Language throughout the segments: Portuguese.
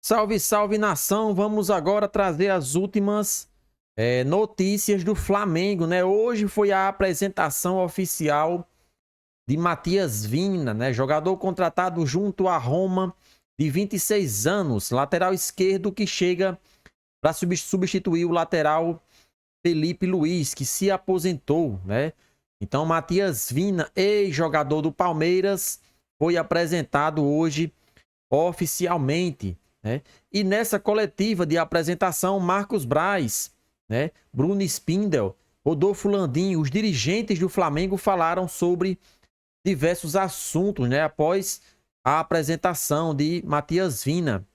Salve, salve nação! Vamos agora trazer as últimas notícias do Flamengo, né? Hoje foi a apresentação oficial de Matias Vinha, né? Jogador contratado junto à Roma, de 26 anos, lateral esquerdo que chega para substituir o lateral Felipe Luiz, que se aposentou, né? Então, Matias Vinha, ex-jogador do Palmeiras, foi apresentado hoje oficialmente, né? E nessa coletiva de apresentação, Marcos Braz, né? Bruno Spindel, Rodolfo Landim, os dirigentes do Flamengo falaram sobre diversos assuntos, né? Após a apresentação de Matias Vinha.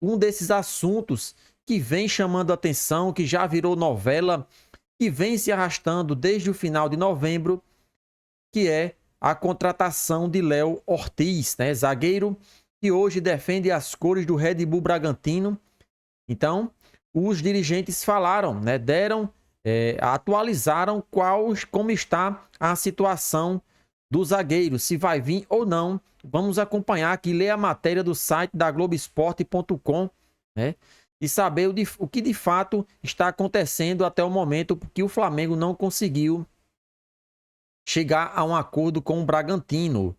Um desses assuntos que vem chamando atenção, que já virou novela, que vem se arrastando desde o final de novembro, que é a contratação de Léo Ortiz, né? Zagueiro que hoje defende as cores do Red Bull Bragantino. Então, os dirigentes falaram, né? Atualizaram como está a situação do zagueiro, se vai vir ou não. Vamos acompanhar aqui, ler a matéria do site da Globoesporte.com, né? E saber o que de fato está acontecendo até o momento, porque o Flamengo não conseguiu chegar a um acordo com o Bragantino.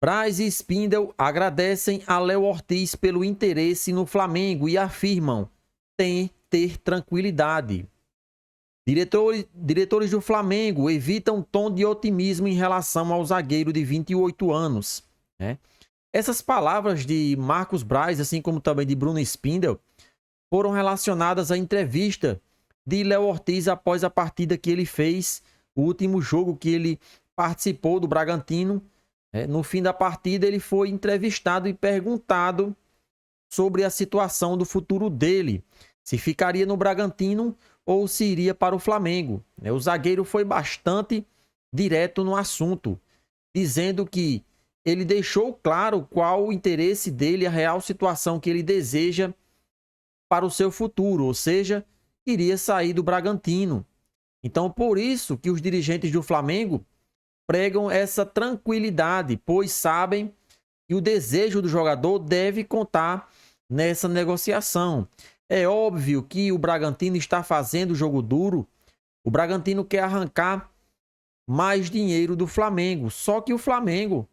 Braz e Spindel agradecem a Léo Ortiz pelo interesse no Flamengo e afirmam ter tranquilidade. Diretores do Flamengo evitam tom de otimismo em relação ao zagueiro de 28 anos. Né? Essas palavras de Marcos Braz, assim como também de Bruno Spindel, foram relacionadas à entrevista de Léo Ortiz após a partida que ele fez, o último jogo que ele participou do Bragantino. No fim da partida, ele foi entrevistado e perguntado sobre a situação do futuro dele, se ficaria no Bragantino ou se iria para o Flamengo. O zagueiro foi bastante direto no assunto, dizendo que ele deixou claro qual o interesse dele, a real situação que ele deseja para o seu futuro, ou seja, iria sair do Bragantino. Então, por isso que os dirigentes do Flamengo pregam essa tranquilidade, pois sabem que o desejo do jogador deve contar nessa negociação. É óbvio que o Bragantino está fazendo jogo duro, o Bragantino quer arrancar mais dinheiro do Flamengo, só que o Flamengo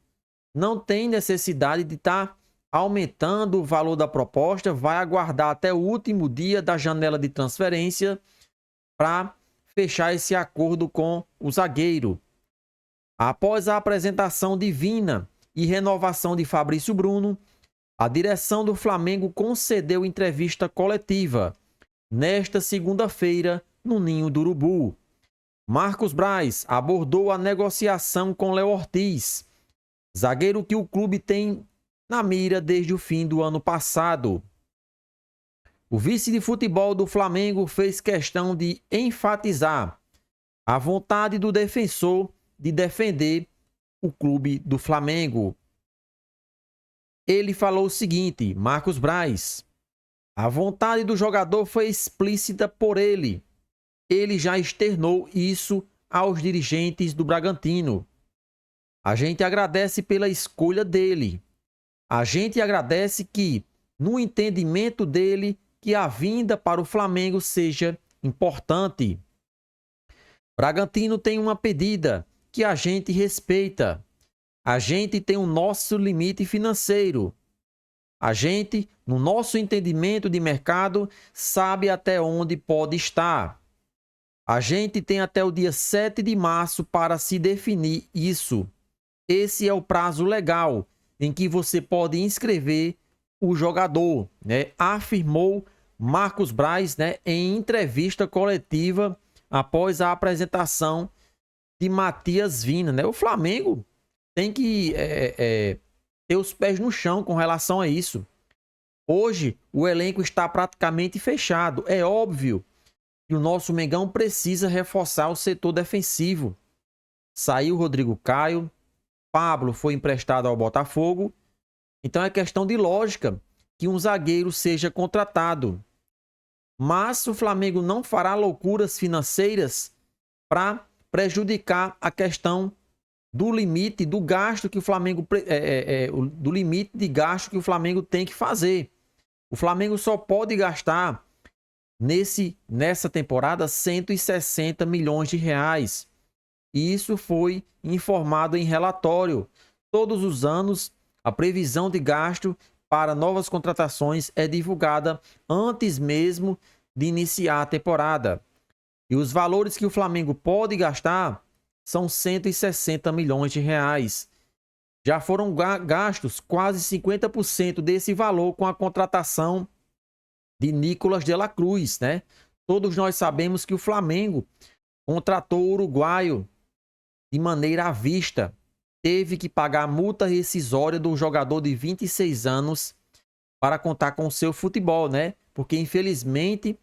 não tem necessidade de estar aumentando o valor da proposta, vai aguardar até o último dia da janela de transferência para fechar esse acordo com o zagueiro. Após a apresentação divina e renovação de Fabrício Bruno, a direção do Flamengo concedeu entrevista coletiva nesta segunda-feira no Ninho do Urubu. Marcos Braz abordou a negociação com Léo Ortiz, zagueiro que o clube tem na mira desde o fim do ano passado. O vice de futebol do Flamengo fez questão de enfatizar a vontade do defensor de defender o clube do Flamengo. Ele falou o seguinte, Marcos Braz: a vontade do jogador foi explícita por ele. Ele já externou isso aos dirigentes do Bragantino. A gente agradece pela escolha dele. A gente agradece que, no entendimento dele, que a vinda para o Flamengo seja importante. Bragantino tem uma pedida que a gente respeita. A gente tem o nosso limite financeiro. A gente, no nosso entendimento de mercado, sabe até onde pode estar. A gente tem até o dia 7 de março para se definir isso. Esse é o prazo legal em que você pode inscrever o jogador, né? Afirmou Marcos Braz, né, em entrevista coletiva após a apresentação de Matias Vinha, né? O Flamengo tem que ter os pés no chão com relação a isso. Hoje, o elenco está praticamente fechado. É óbvio que o nosso Mengão precisa reforçar o setor defensivo. Saiu Rodrigo Caio, Pablo foi emprestado ao Botafogo. Então é questão de lógica que um zagueiro seja contratado. Mas o Flamengo não fará loucuras financeiras para prejudicar a questão do limite do gasto que o Flamengo do limite de gasto que o Flamengo tem que fazer. O Flamengo só pode gastar nessa temporada 160 milhões de reais. E isso foi informado em relatório. Todos os anos, a previsão de gasto para novas contratações é divulgada antes mesmo de iniciar a temporada. E os valores que o Flamengo pode gastar são 160 milhões de reais. Já foram gastos quase 50% desse valor com a contratação de Nicolas de la Cruz, né? Todos nós sabemos que o Flamengo contratou o uruguaio de maneira à vista. Teve que pagar a multa rescisória do jogador de 26 anos para contar com o seu futebol, né? Porque infelizmente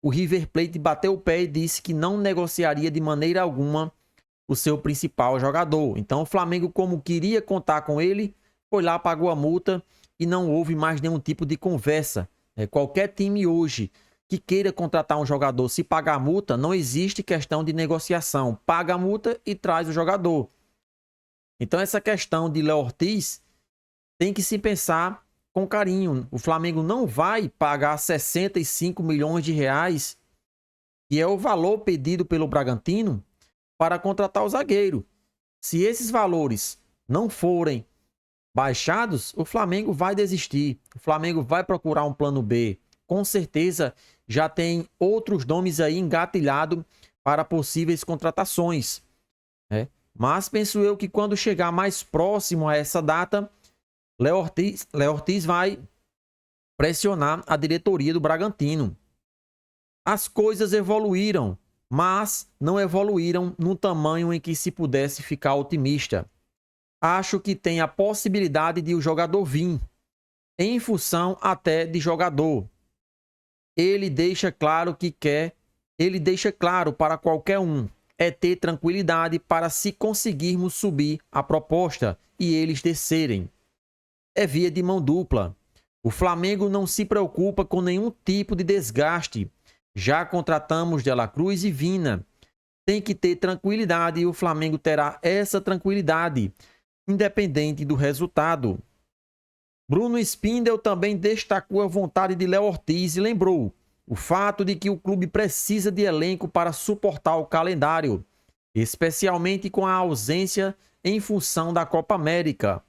o River Plate bateu o pé e disse que não negociaria de maneira alguma o seu principal jogador. Então o Flamengo, como queria contar com ele, foi lá, pagou a multa e não houve mais nenhum tipo de conversa. Qualquer time hoje que queira contratar um jogador, se pagar a multa, não existe questão de negociação. Paga a multa e traz o jogador. Então essa questão de Léo Ortiz tem que se pensar com carinho. O Flamengo não vai pagar 65 milhões de reais, que é o valor pedido pelo Bragantino, para contratar o zagueiro. Se esses valores não forem baixados, o Flamengo vai desistir. O Flamengo vai procurar um plano B. Com certeza já tem outros nomes aí engatilhados para possíveis contratações, né? Mas penso eu que quando chegar mais próximo a essa data, Léo Ortiz vai pressionar a diretoria do Bragantino. As coisas evoluíram, mas não evoluíram no tamanho em que se pudesse ficar otimista. Acho que tem a possibilidade de o jogador vir, em função até de jogador. Ele deixa claro que quer, ele deixa claro para qualquer um, é ter tranquilidade para se conseguirmos subir a proposta e eles descerem. É via de mão dupla. O Flamengo não se preocupa com nenhum tipo de desgaste. Já contratamos De La Cruz e Vina. Tem que ter tranquilidade e o Flamengo terá essa tranquilidade, independente do resultado. Bruno Spindel também destacou a vontade de Léo Ortiz e lembrou o fato de que o clube precisa de elenco para suportar o calendário, especialmente com a ausência em função da Copa América.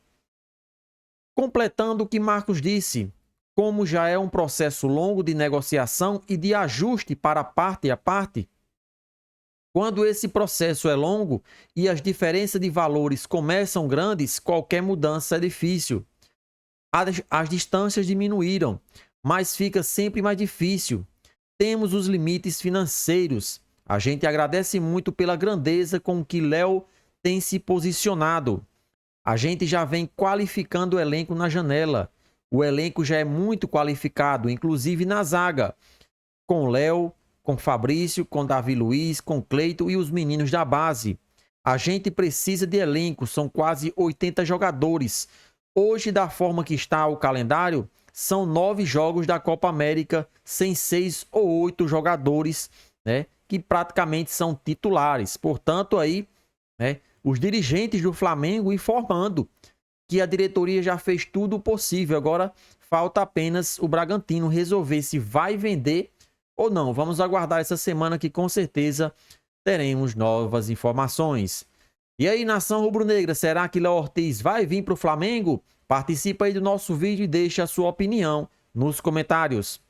Completando o que Marcos disse, como já é um processo longo de negociação e de ajuste para parte a parte, quando esse processo é longo e as diferenças de valores começam grandes, qualquer mudança é difícil. As distâncias diminuíram, mas fica sempre mais difícil. Temos os limites financeiros. A gente agradece muito pela grandeza com que Léo tem se posicionado. A gente já vem qualificando o elenco na janela. O elenco já é muito qualificado, inclusive na zaga. Com Léo, com Fabrício, com Davi Luiz, com Cleito e os meninos da base. A gente precisa de elenco, são quase 80 jogadores. Hoje, da forma que está o calendário, são 9 jogos da Copa América, sem 6 ou 8 jogadores, né, que praticamente são titulares. Portanto, aí, né, os dirigentes do Flamengo informando que a diretoria já fez tudo o possível. Agora, falta apenas o Bragantino resolver se vai vender ou não. Vamos aguardar essa semana que com certeza teremos novas informações. E aí, nação rubro-negra, será que Léo Ortiz vai vir para o Flamengo? Participa aí do nosso vídeo e deixe a sua opinião nos comentários.